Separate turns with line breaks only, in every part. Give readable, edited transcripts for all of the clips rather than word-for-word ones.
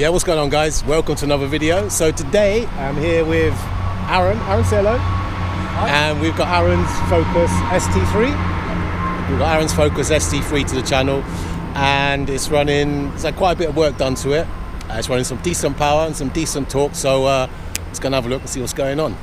Yeah, what's going on, guys? Welcome to another video. So today I'm here with Aaron. Aaron, say hello. Hi. And we've got Aaron's Focus ST3. We've got Aaron's Focus ST3 to the channel, and it's running. It's like quite a bit of work done to it. It's running some decent power and some decent torque. So let's go and have a look and see what's going on.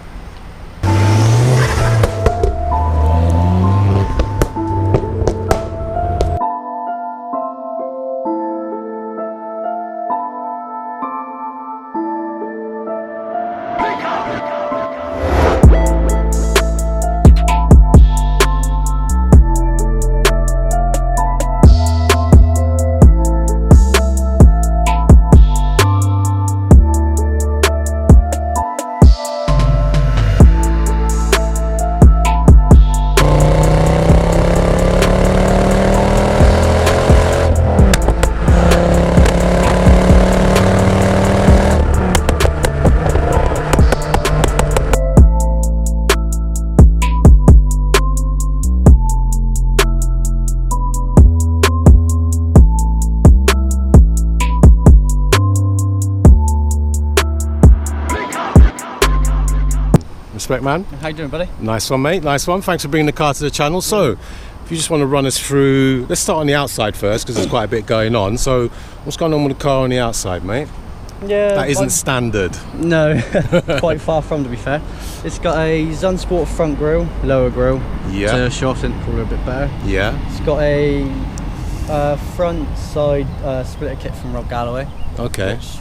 Respect, man.
How you doing, buddy?
Nice one, mate. Nice one. Thanks for bringing the car to the channel. So, if you just want to run us through, let's start on the outside first because there's quite a bit going on. So, what's going on with the car on the outside, mate?
Yeah,
that isn't standard.
No, quite far from, to be fair. It's got a Zunsport front grille, lower grille.
Yeah.
To shorten it probably a bit better.
Yeah.
It's got a front side splitter kit from Rob Galloway.
Okay.
Which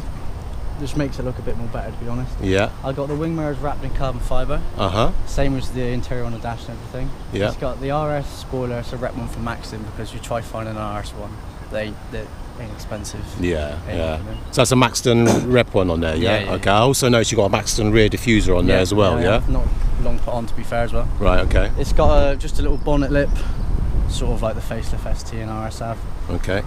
just makes it look a bit more better, to be honest.
Yeah.
I got the wing mirrors wrapped in carbon fibre. Same as the interior on the dash and everything.
Yeah.
It's got the RS spoiler, it's a rep one from Maxim, because you try finding an RS one, they're inexpensive.
Yeah, yeah. So that's a Maxton rep one on there, yeah?
Yeah.
Okay. I also noticed you got a Maxton rear diffuser on there as well, yeah?
Not long put on, to be fair, as well.
Right, okay.
It's got just a little bonnet lip, sort of like the facelift ST and RS have.
Okay.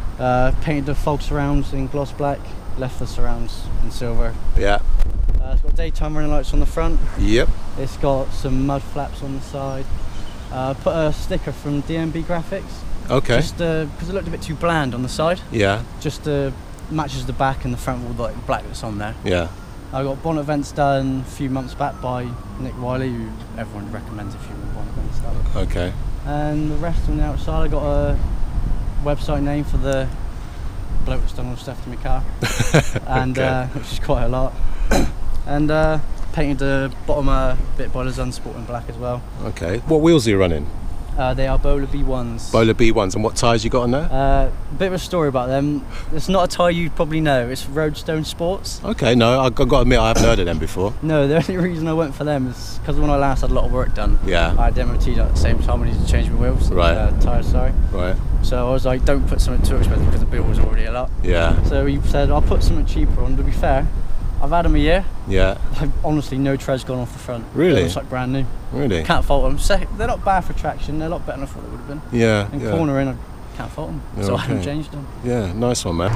Painted the fog surrounds in gloss black, left the surrounds in silver.
Yeah.
It's got daytime running lights on the front.
Yep.
It's got some mud flaps on the side. Put a sticker from DMB Graphics.
Okay.
Just because it looked a bit too bland on the side.
Yeah.
Just matches the back and the front with like black that's on there.
Yeah.
I got bonnet vents done a few months back by Nick Wiley, who everyone recommends if you want bonnet vents done.
Okay.
And the rest on the outside, I got a website name for the bloke that's done all the stuff to my car, and
okay.
Which is quite a lot. And painted the bottom bit by the Zunsport in black as well.
Okay. What wheels are you running?
They are Bowler B1s.
Bowler B1s, and what tyres you got on there?
Bit of a story about them. It's not a tyre you'd probably know. It's Roadstone Sports.
Okay, no, I've got to admit I haven't heard of them before.
No, the only reason I went for them is because when I last had a lot of work done,
yeah,
I had MOT done at the same time. I needed to change my wheels.
Right.
Tyres, sorry.
Right.
So I was like, don't put something too expensive because the bill was already a lot.
Yeah.
So he said, I'll put something cheaper on. To be fair, I've had them a year.
Yeah.
I've honestly no treads gone off the front.
Really?
It's like brand new.
Really?
Can't fault them. So they're not bad for traction. They're a lot better than I thought they would have been.
Yeah.
And
yeah.
cornering, I can't fault them.
Yeah,
so
okay.
I haven't changed them.
Yeah, nice one, man.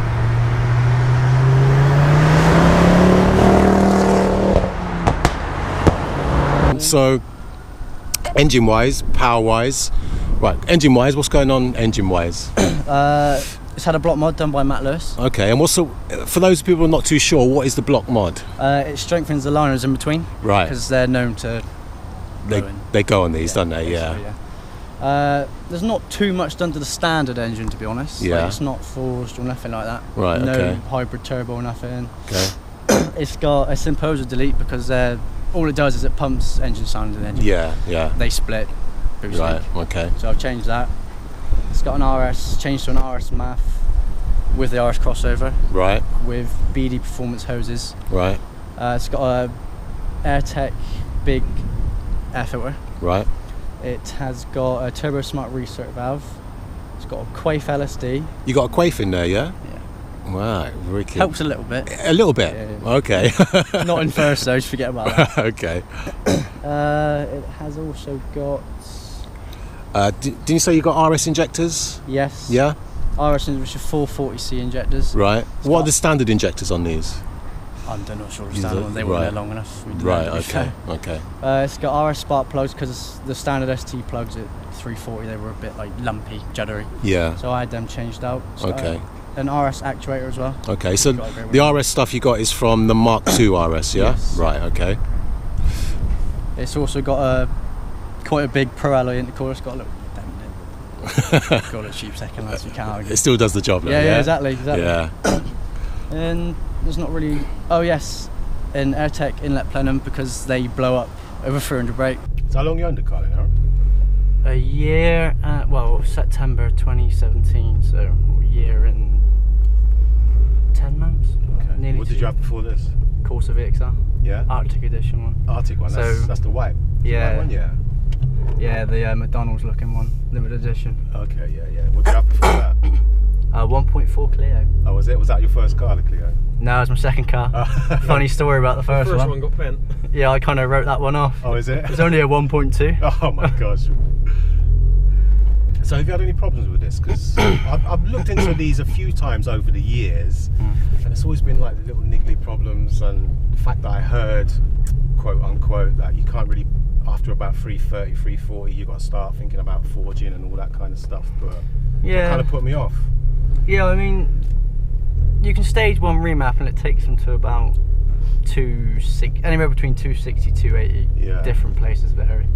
So, engine-wise, power-wise, right? Engine-wise, what's going on? Engine-wise?
It's had a block mod done by Matt Lewis.
Okay, and what's the, for those people who are not too sure, what is the block mod?
It strengthens the liners in between.
Right.
Because they're known to.
They go on these, don't they? Yeah.
There's not too much done to the standard engine, to be honest.
Yeah.
Like, it's not forged or nothing like that.
Right.
No
Okay.
hybrid turbo, nothing.
Okay.
It's got a Simposer delete because all it does is it pumps engine sound in the engine.
Yeah. Yeah.
They split. Previously.
Right. Okay.
So I've changed that. It's got an RS, changed to an RS MAF with the RS crossover.
Right.
With BD performance hoses.
Right.
It's got a AirTech big air filter.
Right.
It has got a Turbo Smart Recert valve. It's got a Quaife LSD.
You got a Quaife in there, yeah?
Yeah.
Wow, very cool.
Helps a little bit.
A little bit?
Yeah.
Okay.
Not in first though, just forget about that.
Okay.
It has also got...
Didn't you say you got RS injectors?
Yes.
Yeah?
RS, which are 440C injectors.
Right. What are the standard injectors on these?
I'm not sure of the standard one. They weren't there long enough.
Right, okay, okay.
It's got RS spark plugs because the standard ST plugs at 340, they were a bit like lumpy, juddery.
Yeah.
So I had them changed out. So
okay.
an RS actuator as well.
Okay, so
Got a great
the RS stuff you got is from the Mark II RS, yeah?
Yes.
Right, okay.
It's also got quite a big pro alloy intercooler. It's got a little dent in it. Got a cheap second light, so you can't argue.
It still does the job now, yeah?
Yeah, exactly.
Yeah.
And there's not really. Oh yes, an AirTech inlet plenum because they blow up over 300 brake.
So how long you owned the car then, Aaron?
A year, September 2017, so a year and 10 months.
Okay.
Nearly
What did you have before this?
Corsa VXR,
Yeah?
Arctic edition one.
Arctic one, that's the white.
Yeah.
The white one, yeah.
Yeah, the McDonald's looking one, limited edition.
Okay, yeah. What did you have before that?
1.4 Clio.
Oh, was it? Was that your first car, the Clio?
No, it was my second car. Funny story about the first one.
First one got bent.
Yeah, I kind of wrote that one off.
Oh, is it?
It was only a 1.2.
Oh my gosh. So have you had any problems with this? Because I've looked into these a few times over the years, and it's always been like the little niggly problems, and the fact that I heard, quote unquote, that you can't really, after about 330, 340, you got to start thinking about forging and all that kind of stuff. But
Yeah.
it kind of put me off.
Yeah, I mean, you can stage one remap and it takes them to about anywhere between 260, 280.
Yeah.
Different places vary.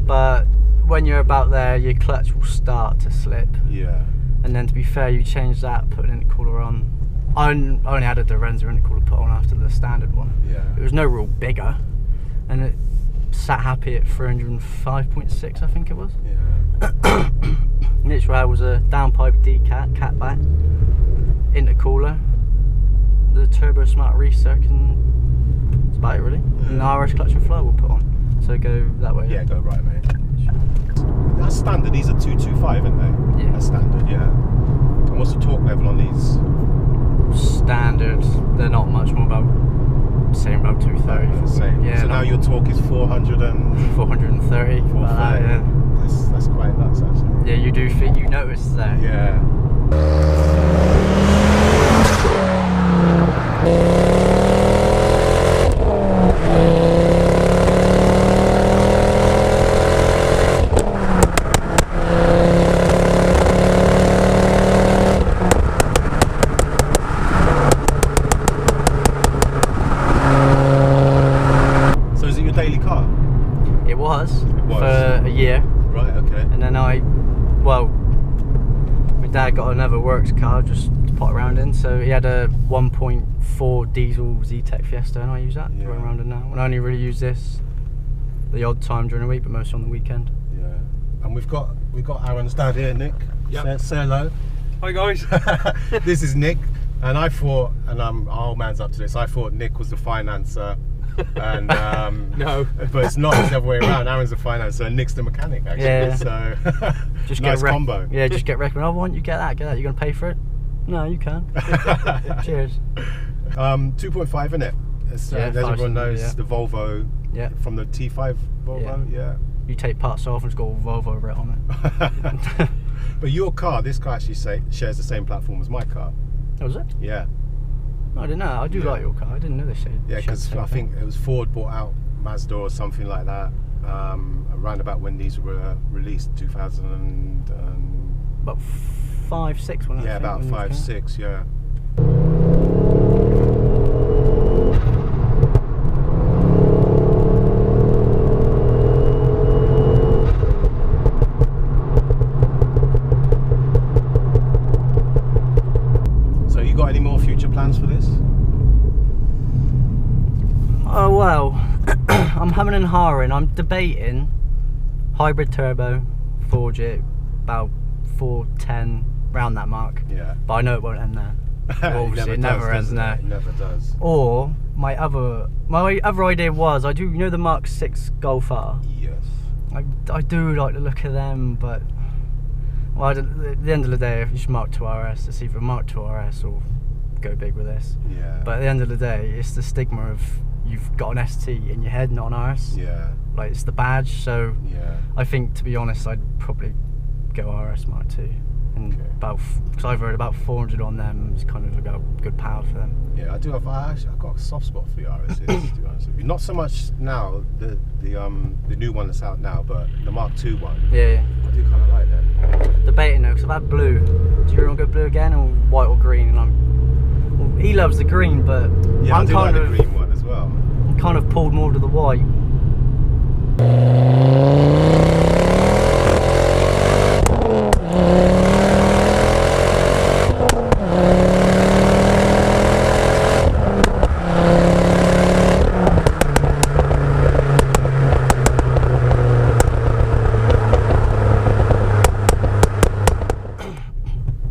But when you're about there, your clutch will start to slip.
Yeah.
And then to be fair, you change that, put an intercooler on. I only had a Dorenza intercooler put on after the standard one.
Yeah.
It was no real bigger. And it sat happy at 305.6, I think it was.
Yeah.
Literally was a downpipe D-cat, catback, intercooler, the Turbo Smart Recirc, and that's about it really. And the RS clutch and flow will put on. So go that way.
Yeah, go right, mate. That's standard. These are 225, aren't they?
Yeah.
That's standard, yeah. And what's the torque level on these?
Standard. They're not much more about, same about 230.
The same.
Yeah.
So now your torque is 400 and
430. About that,
430.
yeah.
That's quite nuts, actually.
Yeah, you do fit. You notice that.
Yeah. So is it your daily car?
It was.
It was.
For a year.
Right, okay.
And then my dad got another works car just to pot around in. So he had a 1.4 diesel Z-Tech Fiesta, and I use that to
Yeah.
run around in now. And I only really use this the odd time during the week, but mostly on the weekend.
Yeah. And we've got Aaron's dad here, Nick.
Yep.
Say hello.
Hi guys.
This is Nick, and I thought, and our old man's up to this, I thought Nick was the financer. And
No.
but it's not. It's the other way around. Aaron's the financer and Nick's the mechanic, actually.
Yeah.
So
Just
nice
get
combo.
Yeah, just get recommended. Oh, why don't you get that? You're going to pay for it? No, you can. Cheers.
2.5, isn't it?
Yeah,
as everyone
5-cylinder,
knows,
yeah.
the Volvo
Yeah.
from the T5 Volvo. Yeah.
You take parts off and it's got a Volvo writ on it.
But your car, this car actually shares the same platform as my car.
Oh, was it?
Yeah.
I didn't know. I do
Yeah.
like your car. I didn't know they said.
Yeah, because I think it was Ford bought out Mazda or something like that around about when these were released, 2000 and
about 5, 6 when I
yeah,
think,
about
when these
5,
came out.
6, yeah. So you got any more future plans for this?
Oh well, I'm humming and hawing. I'm debating hybrid turbo, forge it about 410 round that mark.
Yeah.
But I know it won't end there. Obviously, it never ends
does
there.
It never does.
Or my other idea was I do, you know, the Mark 6 Golf R.
Yes.
I do like the look of them, but well, at the end of the day, if it's Mark II RS, it's either Mark II RS or go big with this.
Yeah.
But at the end of the day, it's the stigma of you've got an ST in your head, not an RS.
Yeah.
Like, it's the badge. So
Yeah.
I think, to be honest, I'd probably go RS Mark II. And
Okay.
because I've heard about 400 on them, it's kind of a good power for them.
Yeah, I do have. I've got a soft spot for the RSs, to be honest with you. Not so much now, the new one that's out now, but the Mark II one.
Yeah,
I do kind of like them.
debating though, because I've had blue. Do you want to go blue again, or white or green? And well, he loves the green, but
Yeah,
I'm
I do
kind
like
of
the green one as well.
I'm kind of pulled more to the white.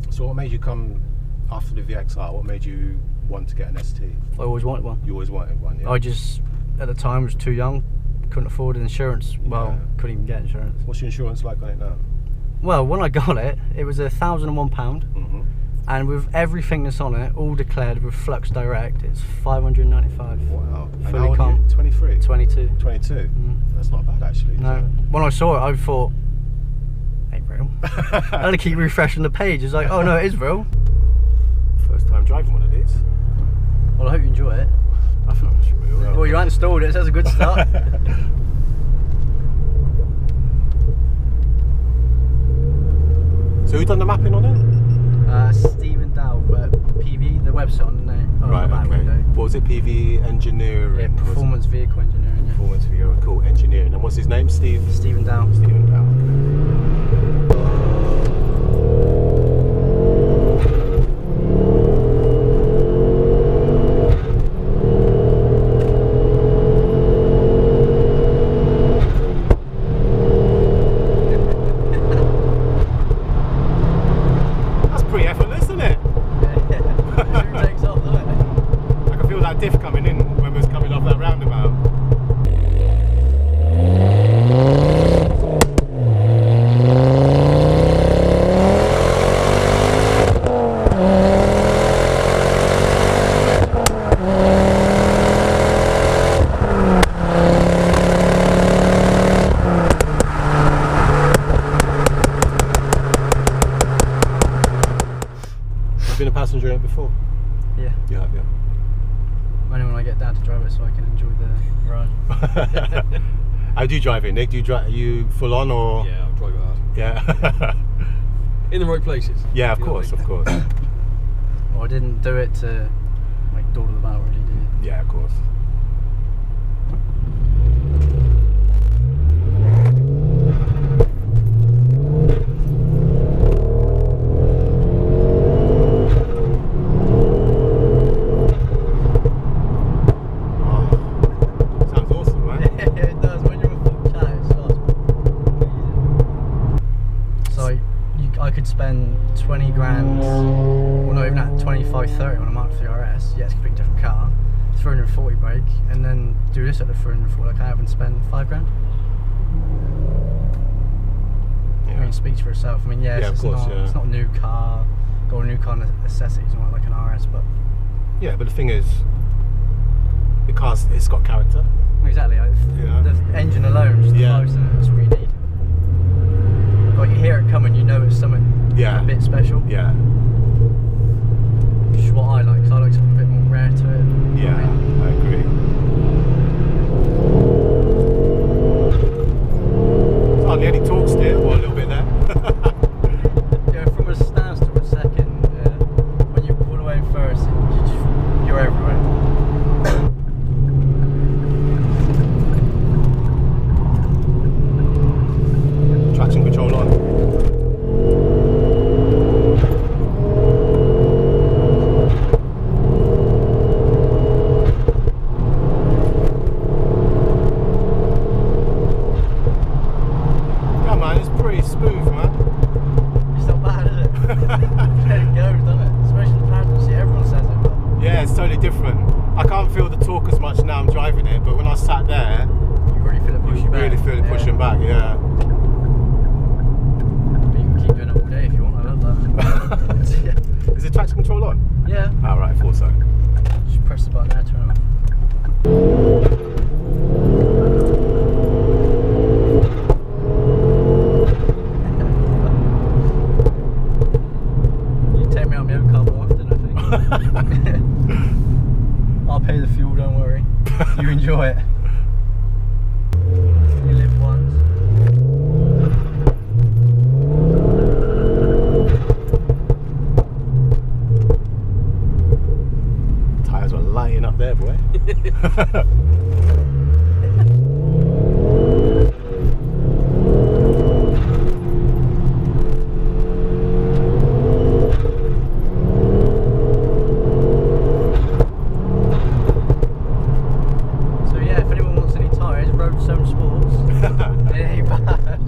So what made you come after the VXR? What made you want to get an ST?
I always wanted one.
You always wanted one, yeah?
I just, at the time, was too young, couldn't afford insurance. Well,
Yeah.
couldn't even get insurance.
What's your insurance like on it now?
Well, when I got it, it was £1,001, and with everything that's on it, all declared with Flux Direct, it's 595.
Wow. And
Fully
how old are you?
comp.
23?
22.
22? That's not bad actually.
No,
is it?
when I saw it, I thought, ain't real. I had to keep refreshing the page. It's like, oh no, it is real.
First time driving one of these.
Well, I hope you enjoy it.
I thought it should be real.
Well, you haven't installed it, so that's a good start.
So who done the mapping on it?
Stephen Dow, PV, the website on the name.
Right,
the back
okay.
window.
What was it? PV Engineering?
Yeah, Performance Vehicle Engineering. Yeah.
Performance Vehicle Engineering. And what's his name?
Stephen Dow.
Stephen Dow. That's pretty effortless, isn't it?
It takes off, doesn't it?
I can feel that diff coming in when we was coming off that roundabout. Have you been a passenger in it before?
Yeah.
You have, yeah.
Only when I get Dad to drive it so I can enjoy the ride.
How do you drive it, Nick? Do you drive? Are you full on or?
Yeah, I'll drive it hard.
Yeah.
In the right places.
Yeah, of
You know what
course,
I mean?
of course.
Well, I didn't do it to make dawdle about, really, did you?
Yeah, of course. Oh, sounds awesome, man.
It does. When you're in full chat, it starts amazing. So I could spend 20 grand, well not even that, 25, 30 on a Mark III RS, yeah, it's a completely different car, 340 brake, and then do this at the 340 like I have and spend 5 grand. I mean, it speaks for itself. I mean, yes,
Yeah, of course,
it's not a new car, got a new car necessities, not like an RS, but
Yeah, but the thing is, the car's, it's got character.
exactly, like,
Yeah.
the engine alone, just
Yeah.
the vibes in it, that's what you need. Like you hear it coming, you know it's something
Yeah.
a bit special.
Yeah.
Which is what I like, because I like something a bit more rare to it.
Yeah, I agree. It's hardly any torque steer, or a little bit there.
Yeah, from a standstill a second, when you pull away first, you're everywhere.
Traction control on. Come on, it's pretty smooth, man.
It's not bad, is it? There it goes, doesn't it? Especially the passenger seat, everyone says it, but
Yeah, it's totally different. I can't feel the torque as much now I'm driving it, but when I sat there,
you really feel it
you
pushing back.
really feel it pushing back, yeah.
You can keep doing it all day if you want, I love that.
Is the traction control on?
Yeah,
Oh, right, I thought so.
just press the button there, turn it off. You take me out my own car more often, I think. I'll pay the fuel, don't worry. You enjoy it. You live once. So yeah, if anyone wants any tyres, Roadstone Sports. It ain't bad.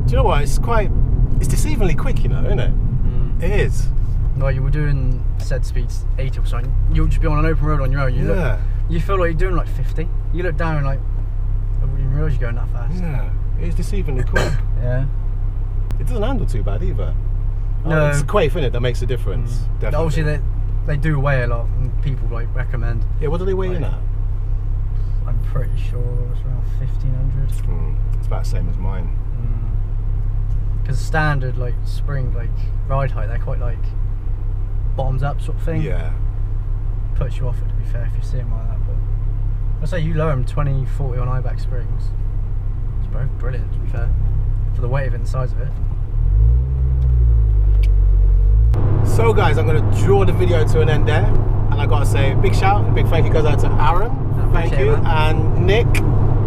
Do you know what? It's deceivingly quick, you know, isn't it? It is.
Like you were doing said speeds 80 or something, you'll just be on an open road on your own. You feel like you're doing like 50. You look down like, I didn't realise you're going that fast.
Yeah, it's deceivingly quick.
Yeah.
It doesn't handle too bad either.
No.
It's the quaif, innit, that makes a difference. Definitely.
Obviously they do weigh a lot and people like recommend.
Yeah, what do they weigh in
Like,
at?
I'm pretty sure it's around 1500.
It's about the same as mine.
Because standard like spring like ride height, they're quite like bottoms up sort of thing.
Yeah.
Puts you off it, to be fair, if you see them like that. But I'd say you lower them 20, 40 on IBAC springs. It's both brilliant, to be fair, for the weight of it and the size of it.
So guys, I'm going to draw the video to an end there, and I got to say a big shout and a big thank you goes out to Aaron. Thank
appreciate
you,
it, man.
and Nick.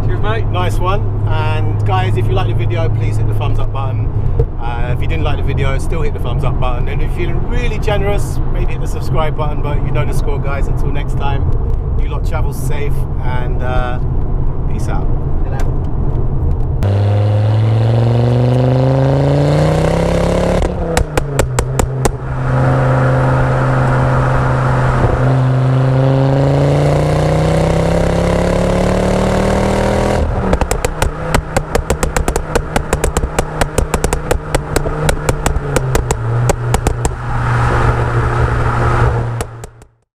Cheers, mate.
Nice one. And guys, if you like the video, please hit the thumbs up button. If you didn't like the video, still hit the thumbs up button. And if you're feeling really generous, maybe hit the subscribe button. But you know the score, guys. Until next time, you lot travel safe, and peace out.